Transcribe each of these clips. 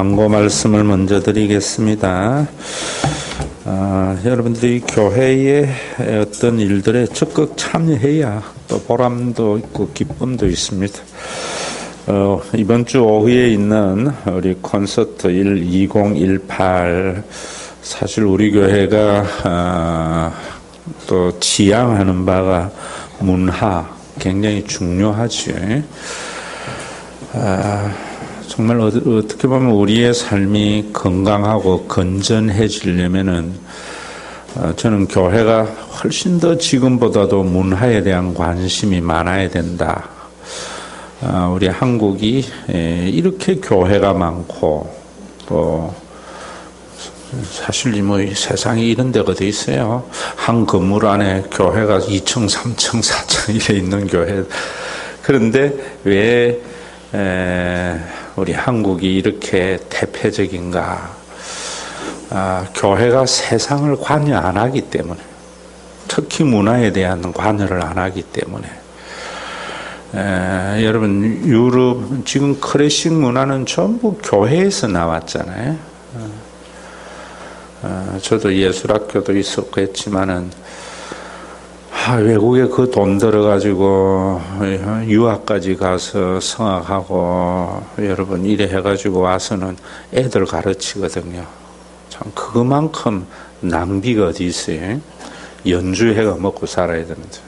광고 말씀을 먼저 드리겠습니다. 여러분들이 교회의 어떤 일들에 적극 참여해야 또 보람도 있고 기쁨도 있습니다. 이번 주 오후에 있는 우리 콘서트 2018 사실 우리 교회가 또 지향하는 바가 문화 굉장히 중요하죠. 정말 어떻게 보면 우리의 삶이 건강하고 건전해지려면은 저는 교회가 훨씬 더 지금보다도 문화에 대한 관심이 많아야 된다. 우리 한국이 이렇게 교회가 많고 또 사실 뭐 세상에 이런 데가 어디 있어요. 한 건물 안에 교회가 2층, 3층, 4층 이래 있는 교회. 그런데 왜 우리 한국이 이렇게 대표적인가? 교회가 세상을 관여 안 하기 때문에, 특히 문화에 대한 관여를 안 하기 때문에. 여러분 유럽 지금 클래식 문화는 전부 교회에서 나왔잖아요. 저도 예술학교도 있었고 했지만은 외국에 그 돈 들어가지고 유학까지 가서 성악하고 여러분 이래 해가지고 와서는 애들 가르치거든요. 참 그만큼 낭비가 어디 있어요. 연주해가 먹고 살아야 되는데.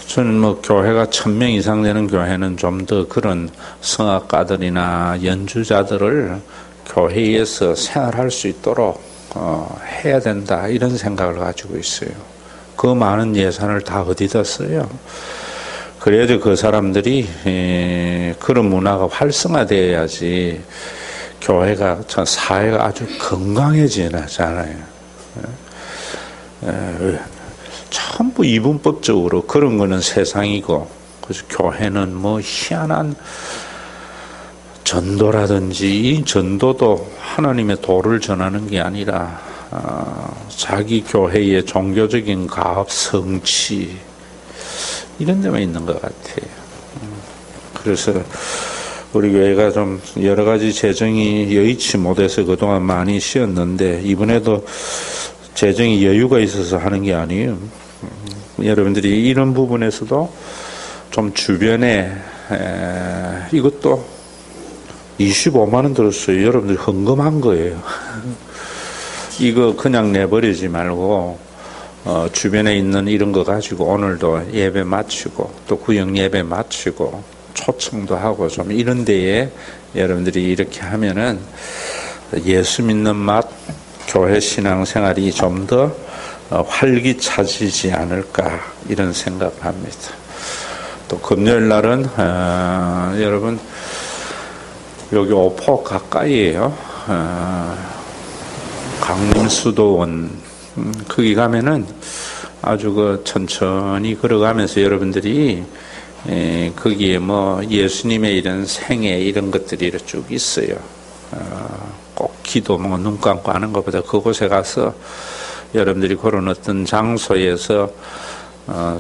저는 뭐 교회가 1000명 이상 되는 교회는 좀 더 그런 성악가들이나 연주자들을 교회에서 생활할 수 있도록 해야 된다 이런 생각을 가지고 있어요. 그 많은 예산을 다 어디다 써요? 그래야지 그 사람들이 그런 문화가 활성화되어야지 교회가 사회가 아주 건강해지잖아요. 전부 이분법적으로 그런 거는 세상이고, 그래서 교회는 뭐 희한한 전도라든지 이 전도도 하나님의 도를 전하는 게 아니라 자기 교회의 종교적인 가업, 성취 이런 데만 있는 것 같아요. 그래서 우리 교회가 좀 여러 가지 재정이 여의치 못해서 그동안 많이 쉬었는데 이번에도 재정이 여유가 있어서 하는 게 아니에요. 여러분들이 이런 부분에서도 좀 주변에 이것도 25만 원 들었어요. 여러분들이 헌금한 거예요. 이거 그냥 내버리지 말고 주변에 있는 이런 거 가지고 오늘도 예배 마치고 또 구역 예배 마치고 초청도 하고 좀 이런 데에 여러분들이 이렇게 하면은 예수 믿는 맛 교회 신앙생활이 좀 더 활기차지지 않을까 이런 생각을 합니다. 또 금요일 날은 여러분 여기 오포 가까이에요. 강림수도원 거기 가면은 아주 그 천천히 걸어가면서 여러분들이 거기에 뭐 예수님의 이런 생애 이런 것들이 이렇게 쭉 있어요. 꼭 기도 뭐 눈 감고 하는 것보다 그곳에 가서 여러분들이 그런 어떤 장소에서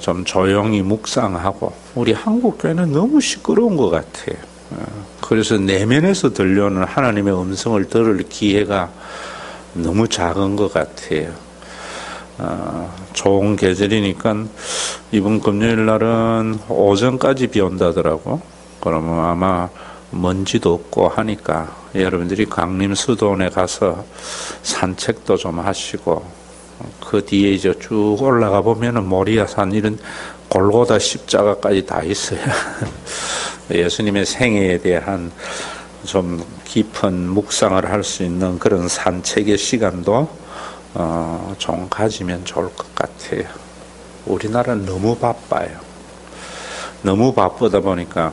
좀 조용히 묵상하고, 우리 한국 교회는 너무 시끄러운 것 같아요. 그래서 내면에서 들려오는 하나님의 음성을 들을 기회가 너무 작은 것 같아요. 좋은 계절이니까 이번 금요일 날은 오전까지 비 온다더라고. 그러면 아마 먼지도 없고 하니까 여러분들이 강림수도원에 가서 산책도 좀 하시고, 그 뒤에 이제 쭉 올라가 보면은 모리아산 이런 골고다 십자가까지 다 있어요. 예수님의 생애에 대한 좀 깊은 묵상을 할 수 있는 그런 산책의 시간도 좀 가지면 좋을 것 같아요. 우리나라는 너무 바빠요. 너무 바쁘다 보니까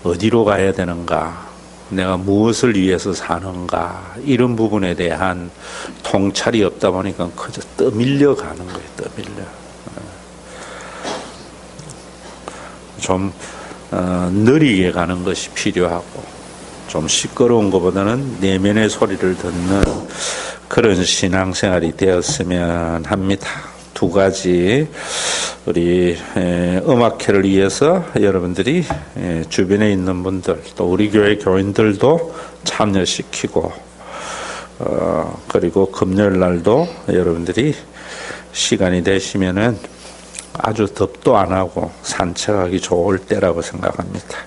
어디로 가야 되는가, 내가 무엇을 위해서 사는가 이런 부분에 대한 통찰이 없다 보니까 그저 떠밀려 가는 거예요. 떠밀려. 좀 느리게 가는 것이 필요하고, 좀 시끄러운 것보다는 내면의 소리를 듣는 그런 신앙생활이 되었으면 합니다. 두 가지 우리 음악회를 위해서 여러분들이 주변에 있는 분들 또 우리 교회 교인들도 참여시키고 그리고 금요일 날도 여러분들이 시간이 되시면은 아주 덥도 안 하고 산책하기 좋을 때라고 생각합니다.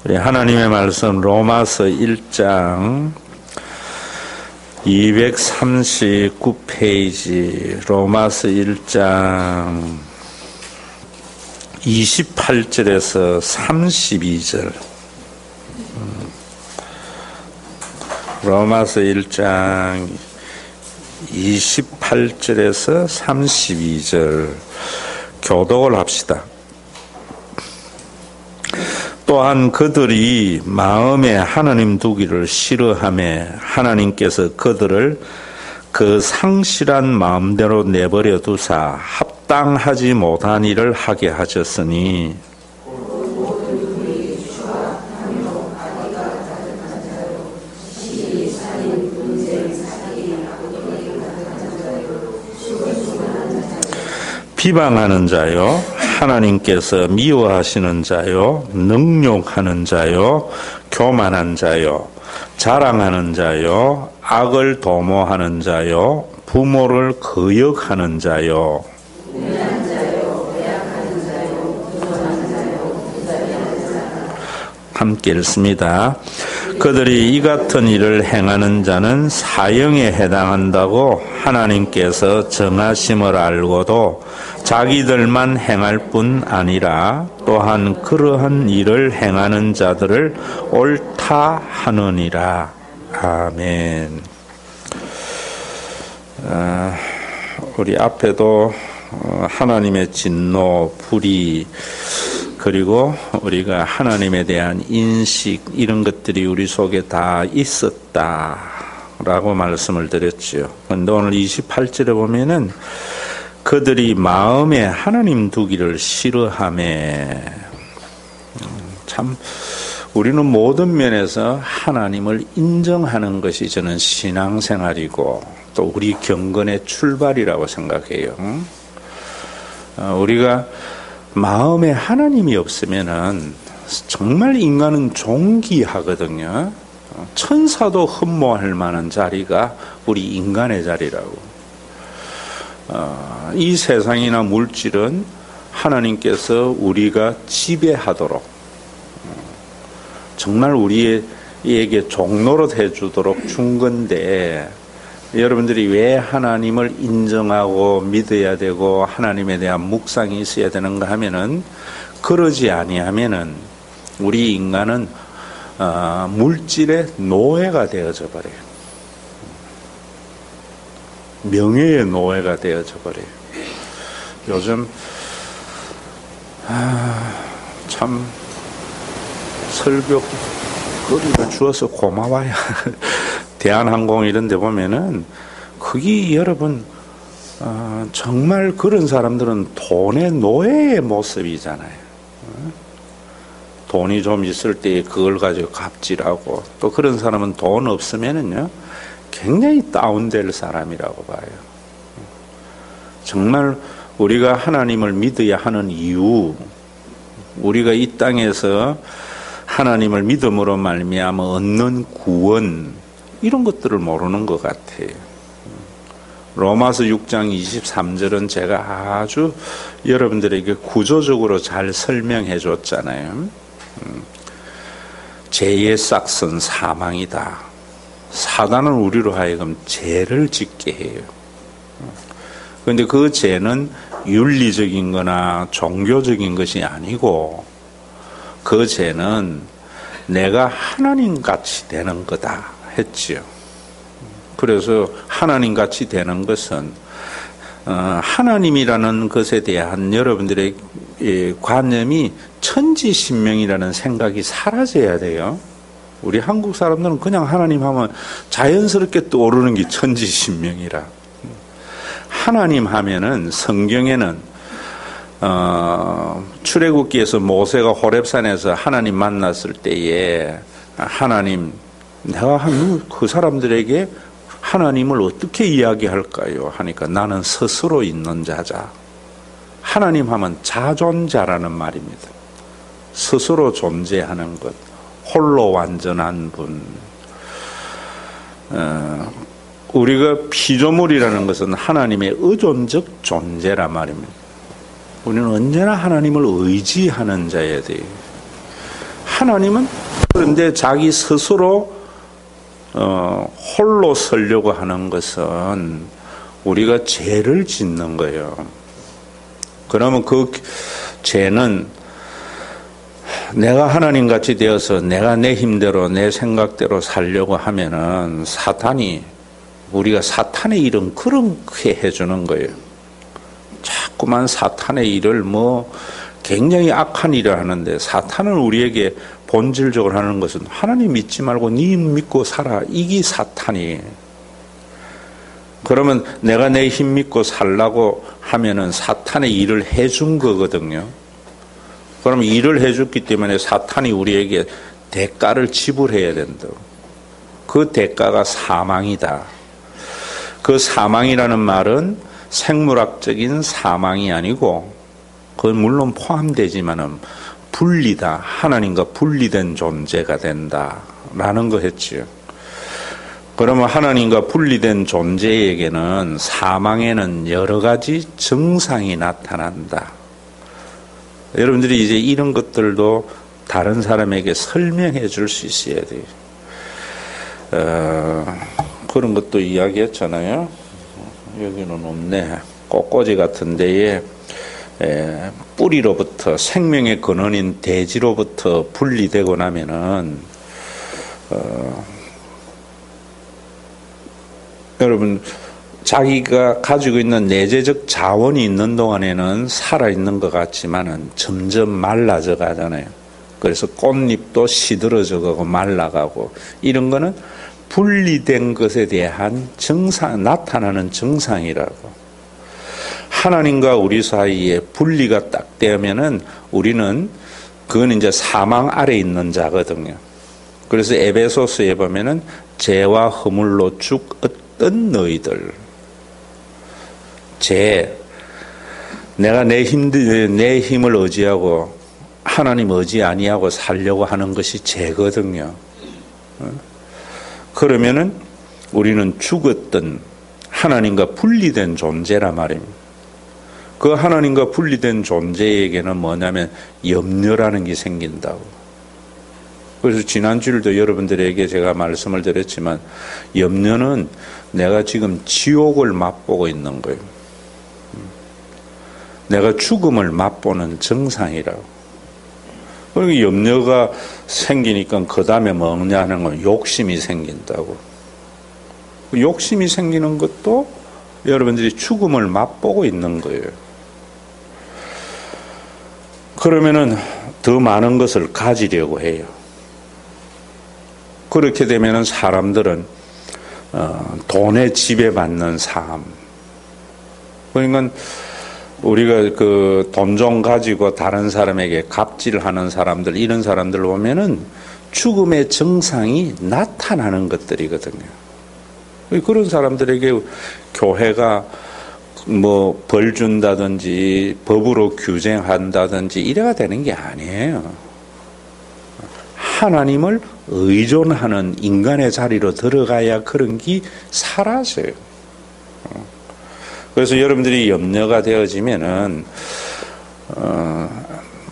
우리 하나님의 말씀 로마서 1장 239페이지 로마서 1장 28절에서 32절 로마서 1장 28절에서 32절 교독을 합시다. 또한 그들이 마음에 하나님 두기를 싫어하며 하나님께서 그들을 그 상실한 마음대로 내버려 두사 합당하지 못한 일을 하게 하셨으니 비방하는 자요, 하나님께서 미워하시는 자요, 능욕하는 자요, 교만한 자요, 자랑하는 자요, 악을 도모하는 자요, 부모를 거역하는 자요, 함께 읽습니다. 그들이 이 같은 일을 행하는 자는 사형에 해당한다고 하나님께서 정하심을 알고도 자기들만 행할 뿐 아니라 또한 그러한 일을 행하는 자들을 옳다 하느니라. 아멘. 우리 앞에도 하나님의 진노, 불의, 그리고 우리가 하나님에 대한 인식 이런 것들이 우리 속에 다 있었다라고 말씀을 드렸죠. 그런데 오늘 28절에 보면은 그들이 마음에 하나님 두기를 싫어하며 참 우리는 모든 면에서 하나님을 인정하는 것이 저는 신앙생활이고 또 우리 경건의 출발이라고 생각해요. 우리가 마음에 하나님이 없으면은 정말 인간은 종기하거든요. 천사도 흠모할 만한 자리가 우리 인간의 자리라고. 이 세상이나 물질은 하나님께서 우리가 지배하도록 정말 우리에게 종노릇 해주도록 준 건데 여러분들이 왜 하나님을 인정하고 믿어야 되고 하나님에 대한 묵상이 있어야 되는가 하면은 그러지 아니하면은 우리 인간은 물질의 노예가 되어져 버려요. 명예의 노예가 되어져 버려요. 요즘 참 설교 거리를 주어서 고마워요. 대한항공 이런 데 보면은 거기 여러분 정말 그런 사람들은 돈의 노예의 모습이잖아요. 돈이 좀 있을 때 그걸 가지고 갑질하고 또 그런 사람은 돈 없으면은요 굉장히 다운될 사람이라고 봐요. 정말 우리가 하나님을 믿어야 하는 이유, 우리가 이 땅에서 하나님을 믿음으로 말미암아 얻는 구원 이런 것들을 모르는 것 같아요. 로마서 6장 23절은 제가 아주 여러분들에게 구조적으로 잘 설명해 줬잖아요. 죄의 싹은 사망이다. 사단은 우리로 하여금 죄를 짓게 해요. 그런데 그 죄는 윤리적인 거나 종교적인 것이 아니고 그 죄는 내가 하나님같이 되는 거다 했지요. 그래서 하나님같이 되는 것은 하나님이라는 것에 대한 여러분들의 관념이 천지신명이라는 생각이 사라져야 돼요. 우리 한국 사람들은 그냥 하나님 하면 자연스럽게 떠오르는 게 천지신명이라. 하나님 하면은 성경에는 출애굽기에서 모세가 호렙산에서 하나님 만났을 때에 하나님 내가 그 사람들에게 하나님을 어떻게 이야기할까요? 하니까 나는 스스로 있는 자자. 하나님 하면 자존자라는 말입니다. 스스로 존재하는 것, 홀로 완전한 분. 우리가 피조물이라는 것은 하나님의 의존적 존재란 말입니다. 우리는 언제나 하나님을 의지하는 자여야 돼요. 하나님은 그런데 자기 스스로 홀로 서려고 하는 것은 우리가 죄를 짓는 거예요. 그러면 그 죄는 내가 하나님같이 되어서 내가 내 힘대로 내 생각대로 살려고 하면은 우리가 사탄의 일은 그렇게 해주는 거예요. 자꾸만 사탄의 일을 굉장히 악한 일을 하는데, 사탄은 우리에게 본질적으로 하는 것은 하나님 믿지 말고 네 믿고 살아. 이게 사탄이에요. 그러면 내가 내 힘 믿고 살라고 하면은 사탄의 일을 해준 거거든요. 그러면 일을 해줬기 때문에 사탄이 우리에게 대가를 지불해야 된다고. 그 대가가 사망이다. 그 사망이라는 말은 생물학적인 사망이 아니고, 그건 물론 포함되지만은 분리다. 하나님과 분리된 존재가 된다라는 거 했지요. 그러면 하나님과 분리된 존재에게는 사망에는 여러 가지 증상이 나타난다. 여러분들이 이제 이런 것들도 다른 사람에게 설명해 줄 수 있어야 돼요. 그런 것도 이야기했잖아요. 여기는 없네. 꽃꽂이 같은 데에 뿌리로부터, 생명의 근원인 대지로부터 분리되고 나면은 여러분, 자기가 가지고 있는 내재적 자원이 있는 동안에는 살아있는 것 같지만은 점점 말라져 가잖아요. 그래서 꽃잎도 시들어져 가고 말라가고, 이런 거는 분리된 것에 대한 나타나는 증상이라고. 하나님과 우리 사이에 분리가 딱 되면은 그건 이제 사망 아래 있는 자거든요. 그래서 에베소서에 보면은 죄와 허물로 죽었던 너희들. 내가 내 힘을 의지하고 하나님 의지 아니하고 살려고 하는 것이 죄거든요. 그러면은 우리는 죽었던 하나님과 분리된 존재란 말입니다. 그 하나님과 분리된 존재에게는 뭐냐면 염려라는 게 생긴다고. 그래서 지난주일도 여러분들에게 제가 말씀을 드렸지만, 염려는 내가 지금 지옥을 맛보고 있는 거예요. 내가 죽음을 맛보는 증상이라고. 그리고 염려가 생기니까 그 다음에 뭐냐 하는 건 욕심이 생긴다고. 욕심이 생기는 것도 여러분들이 죽음을 맛보고 있는 거예요. 그러면은 더 많은 것을 가지려고 해요. 그렇게 되면은 사람들은 돈에 지배받는 삶. 그러니까 우리가 그 돈 좀 가지고 다른 사람에게 갑질하는 사람들, 이런 사람들 보면은 죽음의 증상이 나타나는 것들이거든요. 그런 사람들에게 교회가 벌 준다든지 법으로 규정한다든지 이래가 되는 게 아니에요. 하나님을 의존하는 인간의 자리로 들어가야 그런 게 사라져요. 그래서 여러분들이 염려가 되어지면은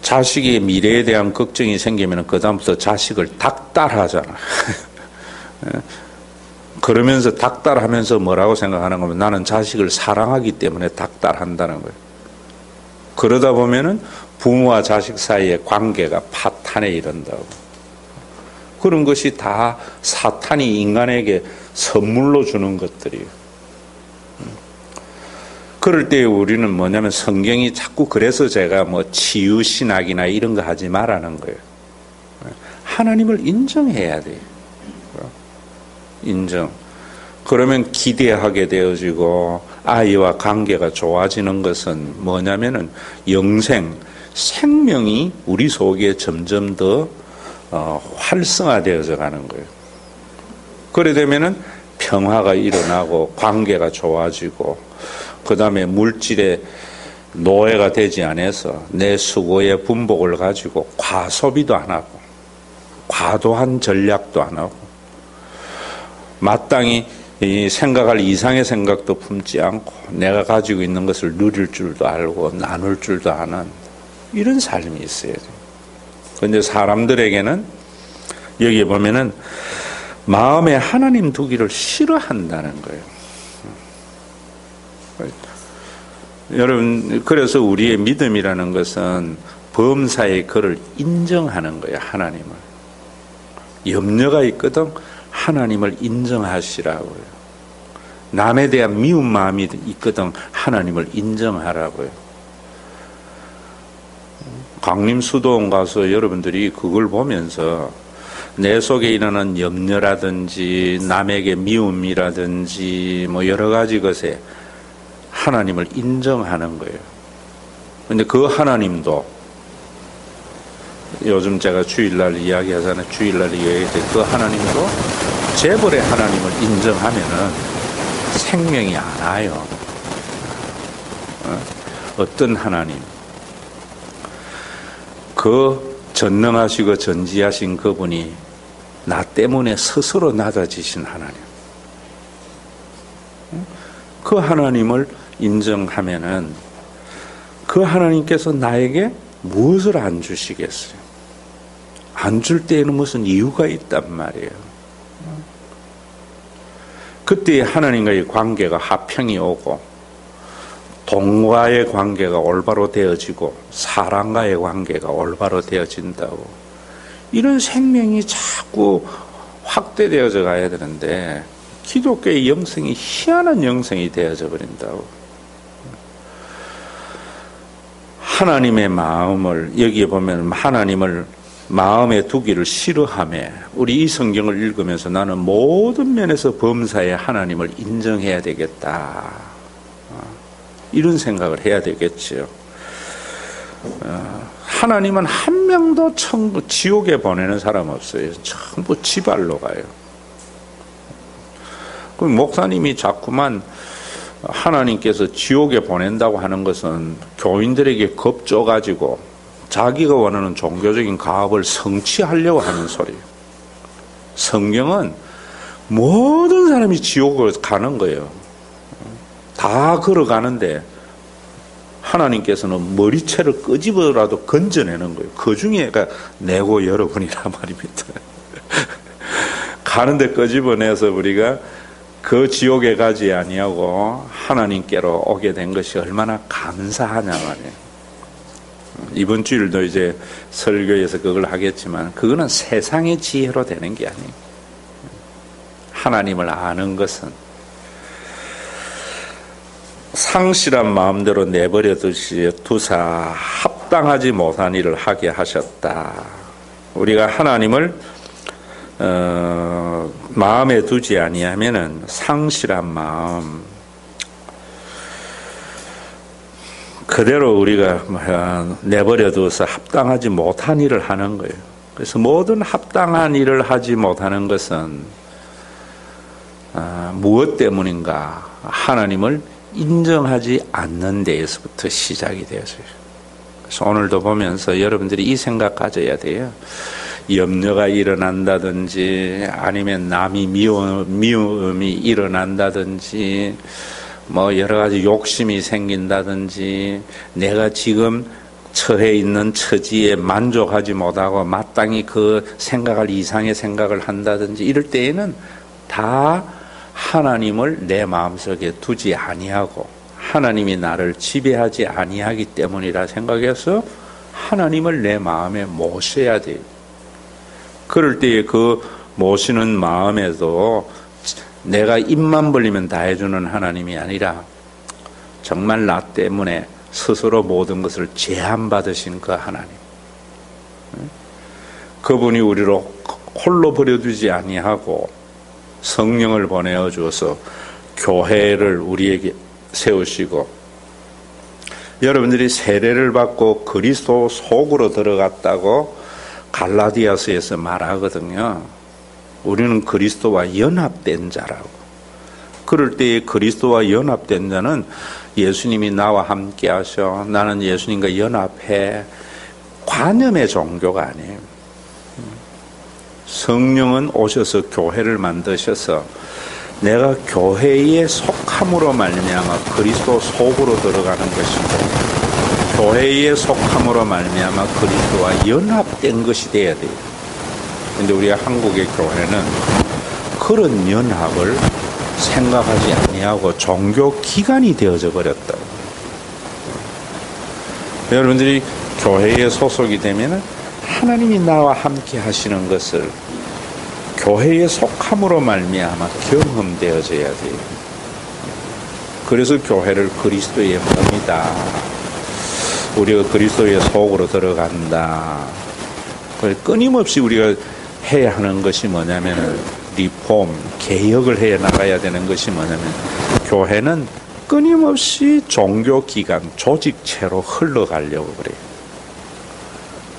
자식의 미래에 대한 걱정이 생기면은 그다음부터 자식을 닥달하잖아. 그러면서 닥달하면서 뭐라고 생각하는 거면, 나는 자식을 사랑하기 때문에 닥달한다는 거예요. 그러다 보면은 부모와 자식 사이의 관계가 파탄에 이른다고. 그런 것이 다 사탄이 인간에게 선물로 주는 것들이에요. 그럴 때 우리는 뭐냐면, 성경이 자꾸, 그래서 제가 치유신학이나 이런 거 하지 말라는 거예요. 하나님을 인정해야 돼요. 인정. 그러면 기대하게 되어지고 아이와 관계가 좋아지는 것은 뭐냐면은 생명이 우리 속에 점점 더 활성화되어져 가는 거예요. 그래 되면은 평화가 일어나고 관계가 좋아지고 그 다음에 물질의 노예가 되지 않아서 내 수고의 분복을 가지고 과소비도 안 하고 과도한 전략도 안 하고 마땅히 생각할 이상의 생각도 품지 않고 내가 가지고 있는 것을 누릴 줄도 알고 나눌 줄도 아는 이런 삶이 있어야 돼요. 그런데 사람들에게는 여기 보면은 마음에 하나님 두기를 싫어한다는 거예요. 여러분, 그래서 우리의 믿음이라는 것은 범사의 그를 인정하는 거예요. 하나님을. 염려가 있거든 하나님을 인정하시라고요. 남에 대한 미운 마음이 있거든 하나님을 인정하라고요. 강림수도원 가서 여러분들이 그걸 보면서 내 속에 일어나는 염려라든지 남에게 미움이라든지 뭐 여러 가지 것에 하나님을 인정하는 거예요. 그런데 그 하나님도 요즘 제가 주일날 이야기하잖아요. 주일날 이야기할 때 그 하나님도 재벌의 하나님을 인정하면은 생명이 안 와요. 어떤 하나님? 그 전능하시고 전지하신 그분이 나 때문에 스스로 낮아지신 하나님. 그 하나님을 인정하면은 그 하나님께서 나에게 무엇을 안 주시겠어요? 안 줄 때에는 무슨 이유가 있단 말이에요. 그때 하나님과의 관계가 화평이 오고 동과의 관계가 올바로 되어지고 사람과의 관계가 올바로 되어진다고. 이런 생명이 자꾸 확대되어져 가야 되는데 기독교의 영성이 희한한 영성이 되어져 버린다고. 하나님의 마음을 여기에 보면 하나님을 마음에 두기를 싫어하며 우리 이 성경을 읽으면서 나는 모든 면에서 범사에 하나님을 인정해야 되겠다. 이런 생각을 해야 되겠지요. 하나님은 한 명도 천국, 지옥에 보내는 사람 없어요. 전부 지발로 가요. 그럼 목사님이 자꾸만 하나님께서 지옥에 보낸다고 하는 것은 교인들에게 겁줘가지고 자기가 원하는 종교적인 가업을 성취하려고 하는 소리예요. 성경은 모든 사람이 지옥을 가는 거예요. 다 걸어가는데 하나님께서는 머리채를 끄집어라도 건져내는 거예요. 그 중에가 내고 여러분이란 말입니다. 가는데 끄집어내서 우리가 그 지옥에 가지 아니하고 하나님께로 오게 된 것이 얼마나 감사하냐 말이에요. 이번 주일도 이제 설교에서 그걸 하겠지만 그거는 세상의 지혜로 되는 게 아니에요. 하나님을 아는 것은 상실한 마음대로 내버려 두사 합당하지 못한 일을 하게 하셨다. 우리가 하나님을 마음에 두지 아니하면은 상실한 마음 그대로 우리가 내버려 두어서 합당하지 못한 일을 하는 거예요. 그래서 모든 합당한 일을 하지 못하는 것은 무엇 때문인가? 하나님을 인정하지 않는 데에서부터 시작이 되어져요. 그래서 오늘도 보면서 여러분들이 이 생각 가져야 돼요. 염려가 일어난다든지 아니면 남이 미움이 일어난다든지 뭐 여러 가지 욕심이 생긴다든지 내가 지금 처해 있는 처지에 만족하지 못하고 마땅히 그 생각할 이상의 생각을 한다든지 이럴 때에는 다 하나님을 내 마음속에 두지 아니하고 하나님이 나를 지배하지 아니하기 때문이라 생각해서 하나님을 내 마음에 모셔야 돼요. 그럴 때에 그 모시는 마음에도 내가 입만 벌리면 다 해주는 하나님이 아니라 정말 나 때문에 스스로 모든 것을 제한받으신 그 하나님, 그분이 우리를 홀로 버려두지 아니하고 성령을 보내어 주어서 교회를 우리에게 세우시고 여러분들이 세례를 받고 그리스도 속으로 들어갔다고 갈라디아서에서 말하거든요. 우리는 그리스도와 연합된 자라고. 그럴 때에 그리스도와 연합된 자는 예수님이 나와 함께 하셔, 나는 예수님과 연합해. 관념의 종교가 아니에요. 성령은 오셔서 교회를 만드셔서 내가 교회에 속함으로 말미암아 그리스도 속으로 들어가는 것이고, 교회에 속함으로 말미암아 그리스도와 연합된 것이 돼야 돼요. 근데 우리 한국의 교회는 그런 연합을 생각하지 아니하고 종교 기관이 되어져 버렸다. 여러분들이 교회에 소속이 되면 하나님이 나와 함께 하시는 것을 교회에 속함으로 말미암아 경험되어져야 돼요. 그래서 교회를 그리스도의 몸이다. 우리가 그리스도의 속으로 들어간다. 끊임없이 우리가 해야 하는 것이 뭐냐면 리폼, 개혁을 해 나가야 되는 것이 뭐냐면 교회는 끊임없이 종교기관, 조직체로 흘러가려고 그래요.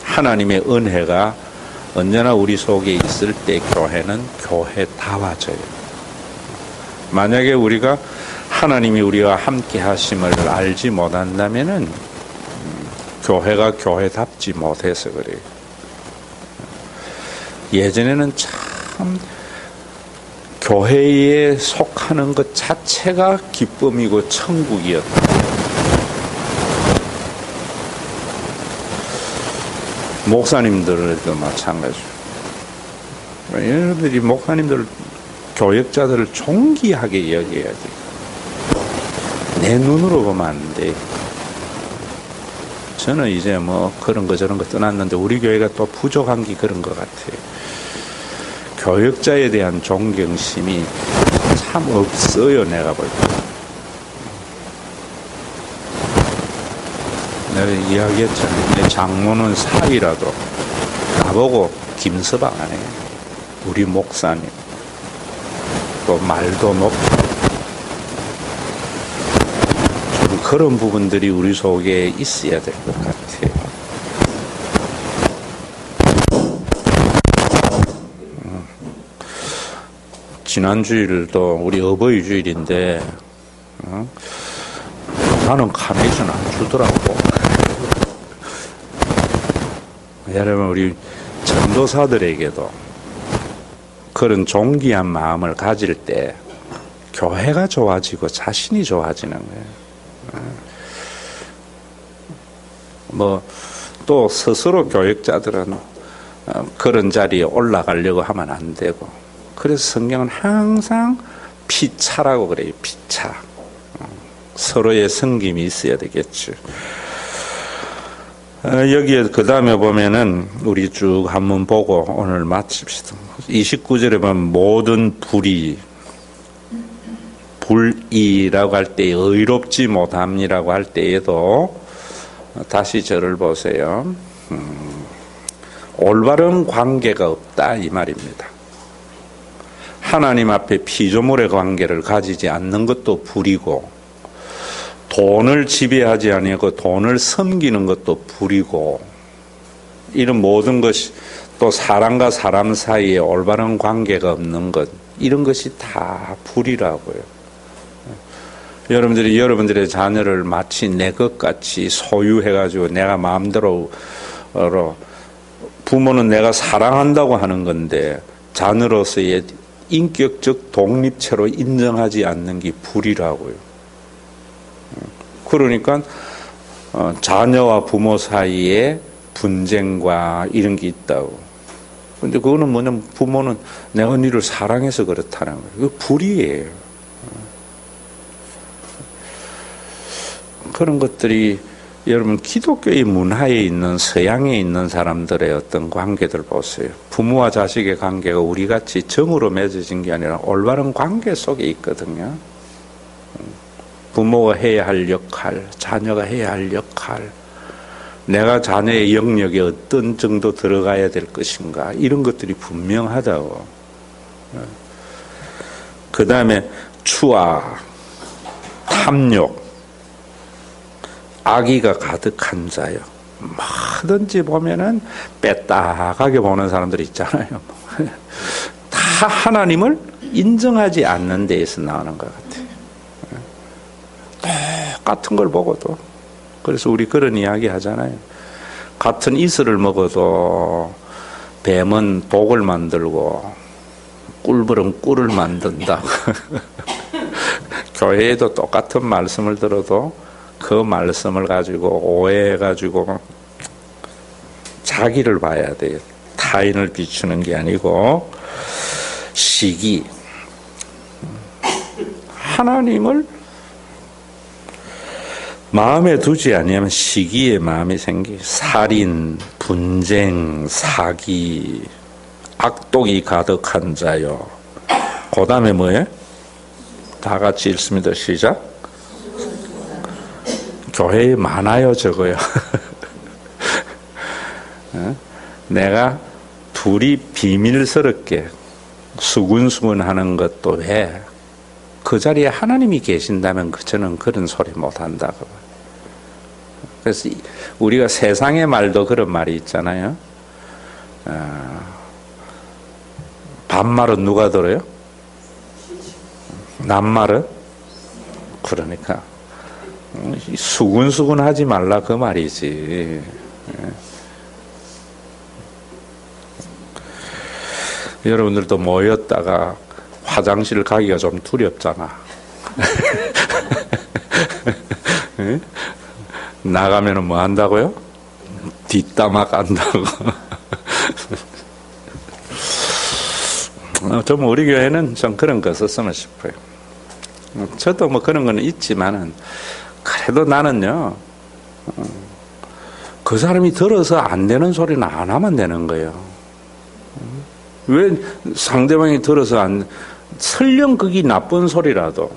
하나님의 은혜가 언제나 우리 속에 있을 때 교회는 교회다워져요. 만약에 우리가 하나님이 우리와 함께 하심을 알지 못한다면은 교회가 교회답지 못해서 그래요. 예전에는 참 교회에 속하는 것 자체가 기쁨이고 천국이었다. 목사님들도 마찬가지죠. 여러분들이 목사님들, 교역자들을 존귀하게 여겨야 돼. 내 눈으로 보면 안 돼. 저는 이제 뭐 그런 거 저런 거 떠났는데 우리 교회가 또 부족한 게 그런 것 같아요. 교역자에 대한 존경심이 참 없어요, 내가 볼 때. 내가 이야기했잖아요. 내 장모는 사위라도 나보고 김서방 안 해요. 우리 목사님. 또 말도 높고. 좀 그런 부분들이 우리 속에 있어야 될 것 같아요. 지난 주일도 우리 어버이 주일인데 나는 카네이션 안 주더라고. 여러분, 우리 전도사들에게도 그런 존귀한 마음을 가질 때 교회가 좋아지고 자신이 좋아지는 거예요. 뭐 또 스스로 교역자들은 그런 자리에 올라가려고 하면 안 되고, 그래서 성경은 항상 피차라고 그래요. 피차. 서로의 섬김이 있어야 되겠죠. 여기에 그 다음에 보면은 우리 쭉 한번 보고 오늘 마칩시다. 29절에 보면 모든 불의라고 할 때 의롭지 못함이라고 할 때에도 다시 저를 보세요. 올바른 관계가 없다 이 말입니다. 하나님 앞에 피조물의 관계를 가지지 않는 것도 불이고, 돈을 지배하지 아니하고 돈을 섬기는 것도 불이고, 이런 모든 것이, 또 사람과 사람 사이에 올바른 관계가 없는 것, 이런 것이 다 불이라고요. 여러분들이 여러분들의 자녀를 마치 내 것 같이 소유해가지고 내가 마음대로, 부모는 내가 사랑한다고 하는 건데 자녀로서의 인격적 독립체로 인정하지 않는 게 불이라고요. 그러니까 자녀와 부모 사이에 분쟁과 이런 게 있다고. 근데 그거는 뭐냐면 부모는 내가 너를 사랑해서 그렇다는 거예요. 그거 불이에요. 그런 것들이 여러분 기독교의 문화에 있는, 서양에 있는 사람들의 어떤 관계들 보세요. 부모와 자식의 관계가 우리같이 정으로 맺어진 게 아니라 올바른 관계 속에 있거든요. 부모가 해야 할 역할, 자녀가 해야 할 역할, 내가 자녀의 영역에 어떤 정도 들어가야 될 것인가, 이런 것들이 분명하다고. 그 다음에 추악, 탐욕, 악의가 가득한 자요. 뭐든지 보면은 빼딱하게 보는 사람들이 있잖아요. 다 하나님을 인정하지 않는 데에서 나오는 것 같아요. 똑같은 걸 먹어도. 그래서 우리 그런 이야기 하잖아요. 같은 이슬을 먹어도 뱀은 독을 만들고 꿀벌은 꿀을 만든다고. 교회에도 똑같은 말씀을 들어도 그 말씀을 가지고 오해해가지고 자기를 봐야 돼요. 타인을 비추는 게 아니고 시기. 하나님을 마음에 두지 아니하면 시기에 마음이 생기. 살인, 분쟁, 사기, 악독이 가득한 자요. 그 다음에 뭐예요? 다 같이 읽습니다. 시작. 교회에 많아요, 저거요. 내가 둘이 비밀스럽게 수군수군 하는 것도 왜? 그 자리에 하나님이 계신다면 저는 그런 소리 못 한다고. 그래서 우리가 세상의 말도 그런 말이 있잖아요. 반말은 누가 들어요? 낱말은? 그러니까 수군수군 하지 말라 그 말이지. 여러분들도 모였다가 화장실 가기가 좀 두렵잖아. 나가면은 뭐 한다고요? 뒷담화 간다고. 좀 우리 교회는 좀 그런 거 썼으면 싶어요. 저도 뭐 그런 거는 있지만은 그래도 나는요, 그 사람이 들어서 안 되는 소리는 안 하면 되는 거예요. 왜 상대방이 들어서 설령 그게 나쁜 소리라도,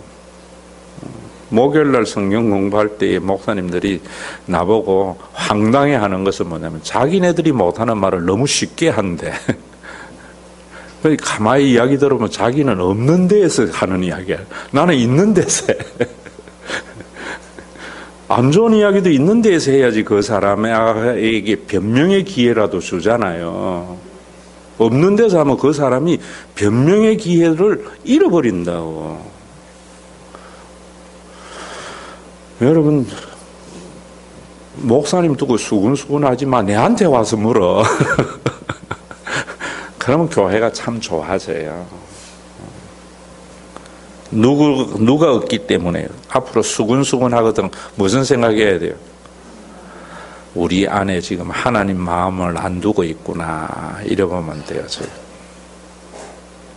목요일날 성경 공부할 때 목사님들이 나보고 황당해 하는 것은 뭐냐면 자기네들이 못하는 말을 너무 쉽게 한대. 가만히 이야기 들으면 자기는 없는 데에서 하는 이야기야. 나는 있는 데서 해. 안 좋은 이야기도 있는 데에서 해야지 그 사람에게 변명의 기회라도 주잖아요. 없는 데서 하면 그 사람이 변명의 기회를 잃어버린다고. 여러분, 목사님 두고 수근수근 하지 마. 내한테 와서 물어. 그러면 교회가 참 좋아져요. 누가 없기 때문에 앞으로 수근수근 하거든. 무슨 생각해야 돼요? 우리 안에 지금 하나님 마음을 안 두고 있구나. 이러면 돼요.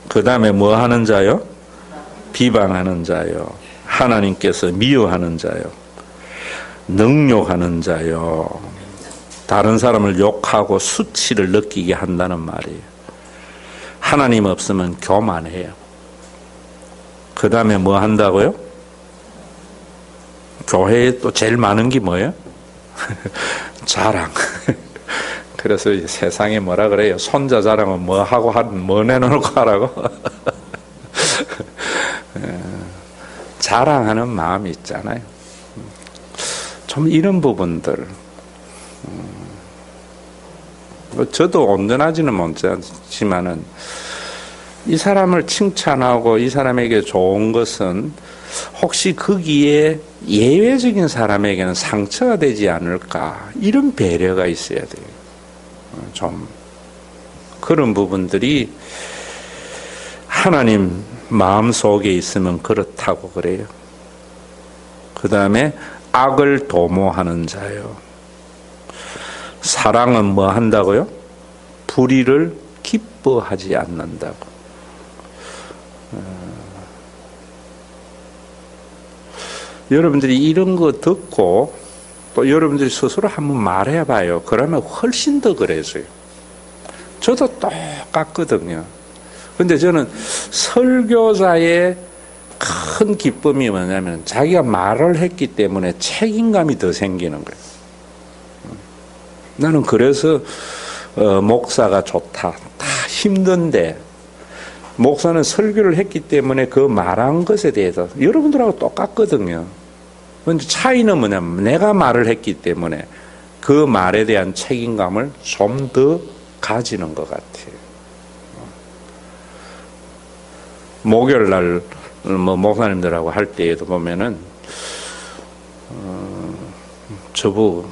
그 다음에 뭐 하는 자요? 비방하는 자요. 하나님께서 미워하는 자요. 능욕하는 자요. 다른 사람을 욕하고 수치를 느끼게 한다는 말이에요. 하나님 없으면 교만해요. 그 다음에 뭐 한다고요? 교회에 또 제일 많은 게 뭐예요? 자랑. 그래서 세상에 뭐라 그래요? 손자 자랑은 뭐 하고 뭐 내놓고 하라고? 자랑하는 마음이 있잖아요. 좀 이런 부분들. 저도 온전하지는 못하지만은 이 사람을 칭찬하고 이 사람에게 좋은 것은 혹시 거기에 예외적인 사람에게는 상처가 되지 않을까, 이런 배려가 있어야 돼요. 좀 그런 부분들이 하나님 마음속에 있으면 그렇다고 그래요. 그 다음에 악을 도모하는 자요. 사랑은 뭐 한다고요? 불의를 기뻐하지 않는다고. 여러분들이 이런 거 듣고 또 여러분들이 스스로 한번 말해봐요. 그러면 훨씬 더 그래져요. 저도 똑같거든요. 근데 저는 설교자의 큰 기쁨이 뭐냐면 자기가 말을 했기 때문에 책임감이 더 생기는 거예요. 나는 그래서 목사가 좋다. 다 힘든데 목사는 설교를 했기 때문에 그 말한 것에 대해서 여러분들하고 똑같거든요. 근데 차이는 뭐냐면 내가 말을 했기 때문에 그 말에 대한 책임감을 좀 더 가지는 것 같아요. 목요일 날 뭐 목사님들하고 할 때에도 보면은 저보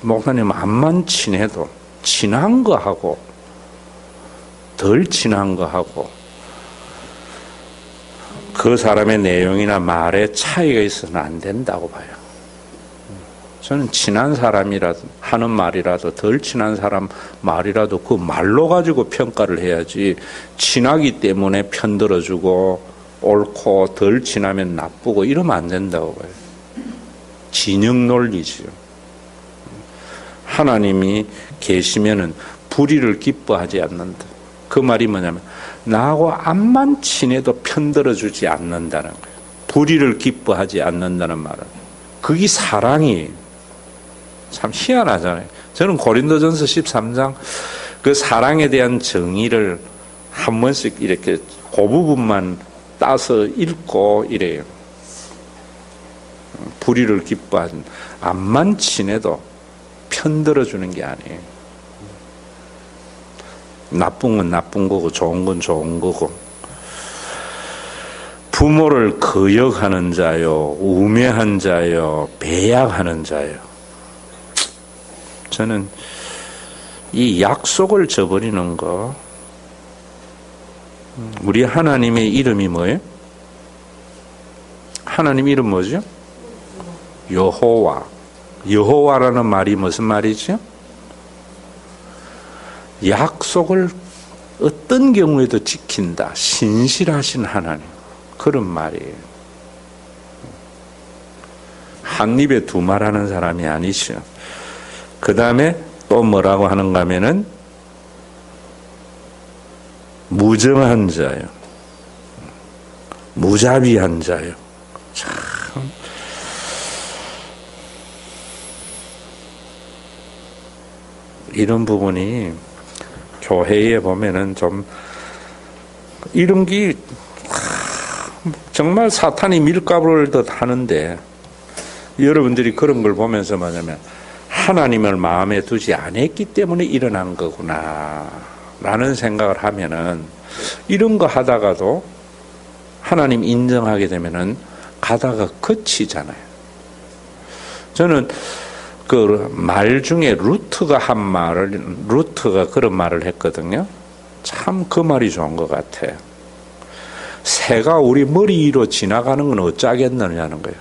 목사님 암만 친해도 친한 거 하고 덜 친한 거 하고 그 사람의 내용이나 말에 차이가 있어서는 안 된다고 봐요. 저는 친한 사람이라도 하는 말이라도 덜 친한 사람 말이라도 그 말로 가지고 평가를 해야지 친하기 때문에 편들어주고 옳고 덜 친하면 나쁘고 이러면 안 된다고 봐요. 진영 논리지요. 하나님이 계시면은 불의를 기뻐하지 않는다. 그 말이 뭐냐면 나하고 암만 친해도 편들어주지 않는다는 거예요. 불의를 기뻐하지 않는다는 말은 그게 사랑이에요. 참 희한하잖아요. 저는 고린도전서 13장 그 사랑에 대한 정의를 한 번씩 이렇게 그 부분만 따서 읽고 이래요. 불의를 기뻐하는 암만 친해도 편들어주는 게 아니에요. 나쁜 건 나쁜 거고 좋은 건 좋은 거고 부모를 거역하는 자요 우매한 자요 배약하는 자요. 저는 이 약속을 저버리는 거 우리 하나님의 이름이 뭐예요? 하나님 이름 뭐죠? 여호와. 여호와라는 말이 무슨 말이죠? 약속을 어떤 경우에도 지킨다. 신실하신 하나님. 그런 말이에요. 한 입에 두 말 하는 사람이 아니죠. 그 다음에 또 뭐라고 하는가 하면은 무정한 자요. 무자비한 자요. 참. 이런 부분이 교회에 보면은 좀 이런 게 정말 사탄이 밀가루를 더 하는데 여러분들이 그런 걸 보면서 뭐냐면 하나님을 마음에 두지 않았기 때문에 일어난 거구나 라는 생각을 하면은 이런 거 하다가도 하나님 인정하게 되면은 가다가 그치잖아요. 저는 그 말 중에 루트가 그런 말을 했거든요. 참 그 말이 좋은 것 같아요. 새가 우리 머리 위로 지나가는 건 어쩌겠느냐는 거예요.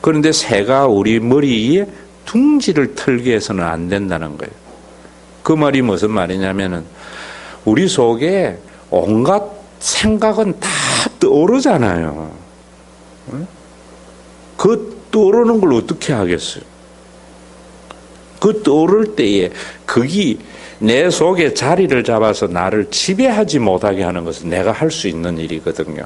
그런데 새가 우리 머리 위에 둥지를 털게 해서는 안 된다는 거예요. 그 말이 무슨 말이냐면은 우리 속에 온갖 생각은 다 떠오르잖아요. 그 떠오르는 걸 어떻게 하겠어요? 그 떠오를 때에 그게 내 속에 자리를 잡아서 나를 지배하지 못하게 하는 것은 내가 할 수 있는 일이거든요.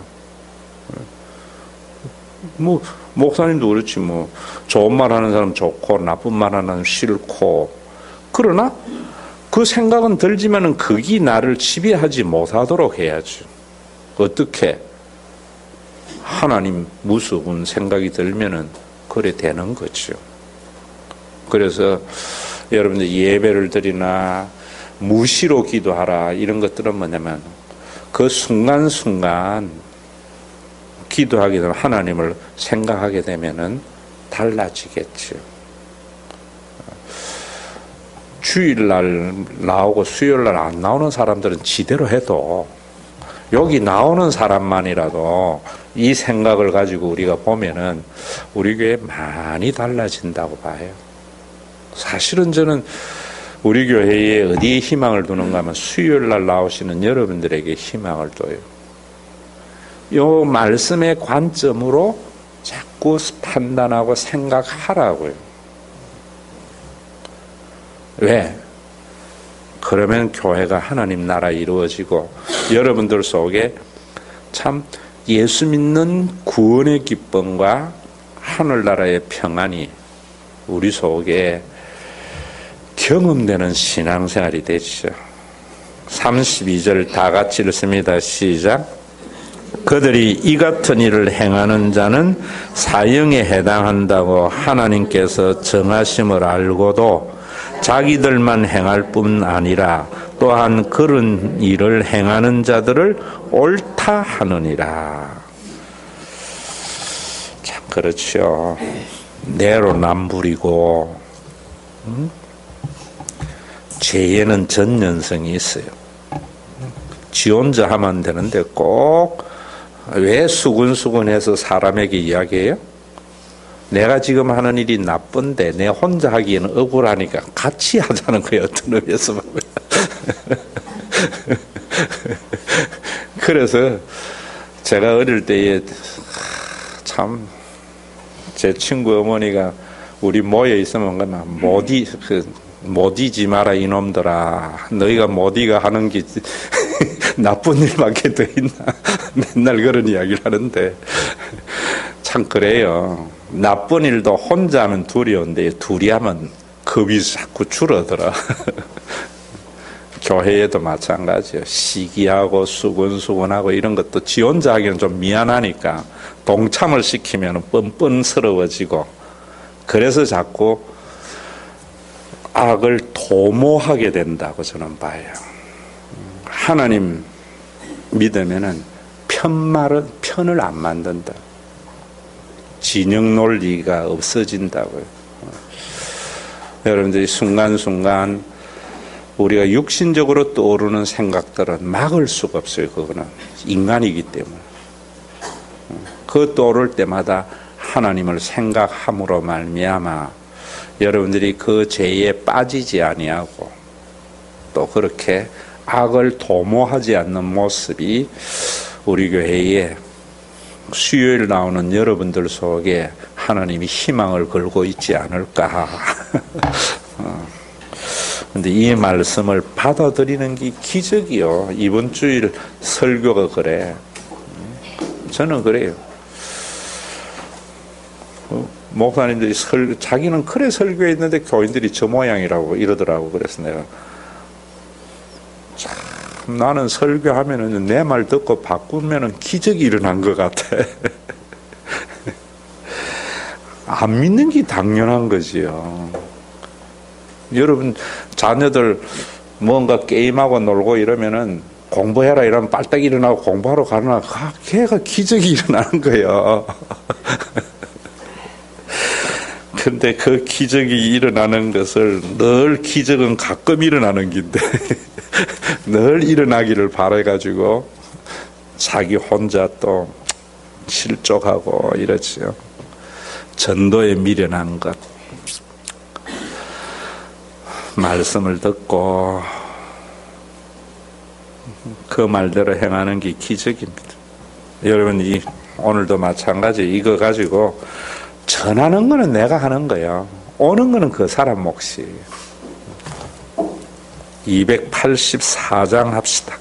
뭐 목사님도 그렇지 뭐 좋은 말 하는 사람 좋고 나쁜 말 하는 사람 싫고 그러나 그 생각은 들지만은 그게 나를 지배하지 못하도록 해야죠. 어떻게? 하나님 무서운 생각이 들면은 그래 되는 거죠. 그래서 여러분들 예배를 드리나 무시로 기도하라 이런 것들은 뭐냐면 그 순간순간 기도하게 되면 하나님을 생각하게 되면은 달라지겠죠. 주일날 나오고 수요일날 안 나오는 사람들은 지대로 해도 여기 나오는 사람만이라도 이 생각을 가지고 우리가 보면은 우리 교회 많이 달라진다고 봐요. 사실은 저는 우리 교회에 어디에 희망을 두는가 하면 수요일날 나오시는 여러분들에게 희망을 둬요. 이 말씀의 관점으로 자꾸 판단하고 생각하라고요. 왜? 그러면 교회가 하나님 나라 이루어지고 여러분들 속에 참 예수 믿는 구원의 기쁨과 하늘나라의 평안이 우리 속에 경험되는 신앙생활이 되죠. 32절 다 같이 읽습니다. 시작. 그들이 이 같은 일을 행하는 자는 사형에 해당한다고 하나님께서 정하심을 알고도 자기들만 행할 뿐 아니라 또한 그런 일을 행하는 자들을 옳다 하느니라. 참 그렇죠. 내로남불이고 죄에는 전연성이 있어요. 지 혼자 하면 되는데 꼭 왜 수근수근해서 사람에게 이야기해요? 내가 지금 하는 일이 나쁜데 내 혼자 하기에는 억울하니까 같이 하자는 거예요. 어떤 의미에서 보면. 그래서 제가 어릴 때에 참 제 친구 어머니가 우리 모여 있으면 못 이지 마라 이놈들아. 너희가 못 이가 하는 게 나쁜 일밖에 더 있나. 맨날 그런 이야기를 하는데 참 그래요. 나쁜 일도 혼자 하면 두려운데 둘이 하면 겁이 자꾸 줄어들어. 교회에도 마찬가지예요. 시기하고 수근수근하고 이런 것도 지 혼자 하기는 좀 미안하니까 동참을 시키면 뻔뻔스러워지고 그래서 자꾸 악을 도모하게 된다고 저는 봐요. 하나님 믿으면은 편을 안 만든다. 진영 논리가 없어진다고요. 여러분들이 순간순간 우리가 육신적으로 떠오르는 생각들은 막을 수가 없어요. 그거는 인간이기 때문에. 그 떠오를 때마다 하나님을 생각함으로 말미암아 여러분들이 그 죄에 빠지지 아니하고 또 그렇게 악을 도모하지 않는 모습이 우리 교회에 수요일 나오는 여러분들 속에 하나님이 희망을 걸고 있지 않을까. 근데 이 말씀을 받아들이는 게 기적이요. 이번 주일 설교가 그래. 저는 그래요. 목사님들이 자기는 그래 설교했는데 교인들이 저 모양이라고 이러더라고. 그래서 내가 참 나는 설교하면은 내 말 듣고 바꾸면은 기적이 일어난 것 같아. 안 믿는 게 당연한 거지요. 여러분 자녀들 뭔가 게임하고 놀고 이러면은 공부해라 이러면 빨딱 일어나고 공부하러 가나 걔가 기적이 일어나는 거예요. 근데 그 기적이 일어나는 것을 늘 기적은 가끔 일어나는 긴데 늘 일어나기를 바라가지고 자기 혼자 또 실족하고 이러지요. 전도에 미련한 것. 말씀을 듣고 그 말대로 행하는 게 기적입니다. 여러분 오늘도 마찬가지 이거 가지고 전하는 거는 내가 하는 거야. 오는 거는 그 사람 몫이. 284장 합시다.